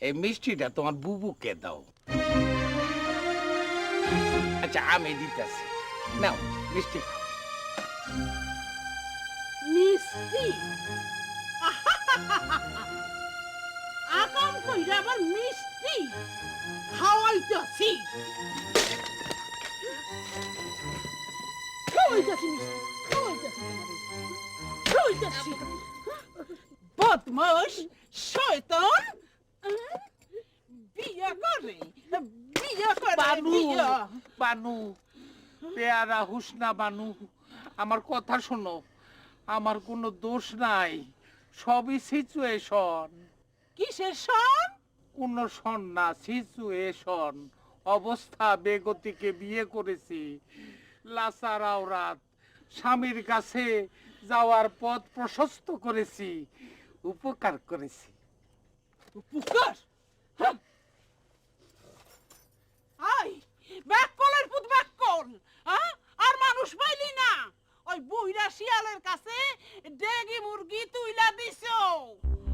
এই মিষ্টিটা তোমার বুবুকে দাও। আচ্ছা আমি দিতেছি, নাও মিষ্টি খাও। মিষ্টি আকাম কইরা আবার মিষ্টি খাওয়াইতাছি। খাওয়াইতাছি মিষ্টি, খাওয়াইতাছি তোমারে, খাওয়াইতাছি। বদমাশ শয়তান বিয়া করে, বিয়া করে, বানু বিয়া। বানু পেয়ারা হুসনা বানু, আমার কথা শোনো। আমার কোনো দোষ নাই, সবই সিচুয়েশন। কিসের সন? কোন সন না, সিচুয়েশন। অবস্থা বেগতিকে বিয়ে করেছি, লাচার আওরাত, স্বামীর কাছে যাওয়ার পথ প্রশস্ত করেছি, উপকার করেছি। পুকার আই ব্যাককলের পুত ব্যাককল, হ্যাঁ? আর মানুষ পাইলি না, ওই বুইরা শিয়ালের কাছে ডেগি মুরগি তুইলা দিছো,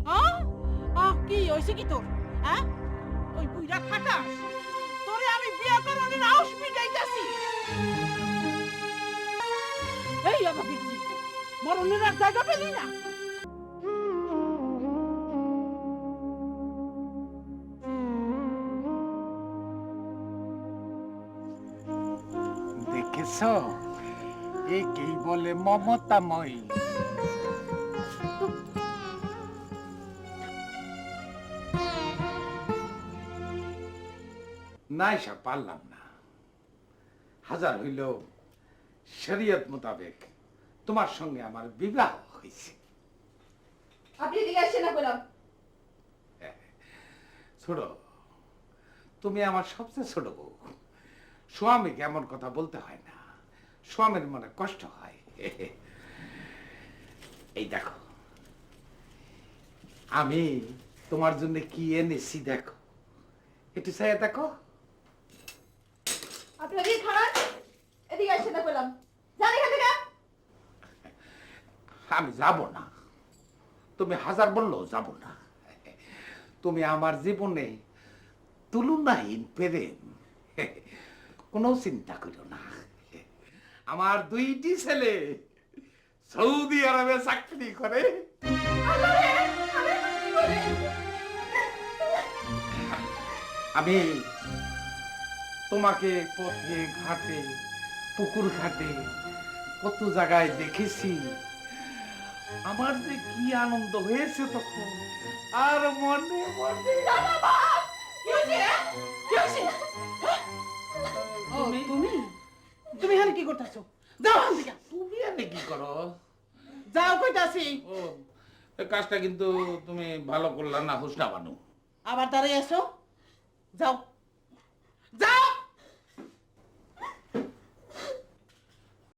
হ্যাঁ? কি হইছে কি তোর, হ্যাঁ? ওই বুইরা খাটাস তোরে আমি বিয়া করানোর আউস পিটাইতাছি। এই আমাকে মরণের আর জায়গা পেলি না। দেখেছ, একেই বলে মমতাময়ী। না এসা পারলাম না, হাজার হইল শরীয়ত মোতাবেক তোমার সঙ্গে আমার বিবাহ হয়েছে। আপনি এদিকে আসেন না বললাম। ছোট, তুমি আমার সবচেয়ে ছোট বউ। স্বামীকে এমন কথা বলতে হয় না, স্বামীর মনে কষ্ট হয়। এই দেখো আমি তোমার জন্য কি এনেছি, দেখো একটু চাইয়া দেখো। আপনি এদিকে খারাপ, এদিকে আসেন না বললাম। যান এখান থেকে। আমি যাব না, তুমি হাজার বললেও যাব না। তুমি আমার জীবনে তুলনাহীন প্রেম, কোনো চিন্তা করো না। আমার দুইটি ছেলে সৌদি আরবে চাকরি করে। আমি তোমাকে পথে ঘাটে, পুকুর ঘাটে কত জায়গায় দেখেছি। আমার যে কি আনন্দ হয়েছে তখন, আর মনে মনে। তুমি তুমি এখানে কি করতেছো? যাও এখান থেকে। তুমি এনে কি করো? যাও কইতাছি। ও, এই কাজটা কিন্তু তুমি ভালো করলা না হুসনা বানু। আবার দাঁড়িয়ে এসো, যাও যাও।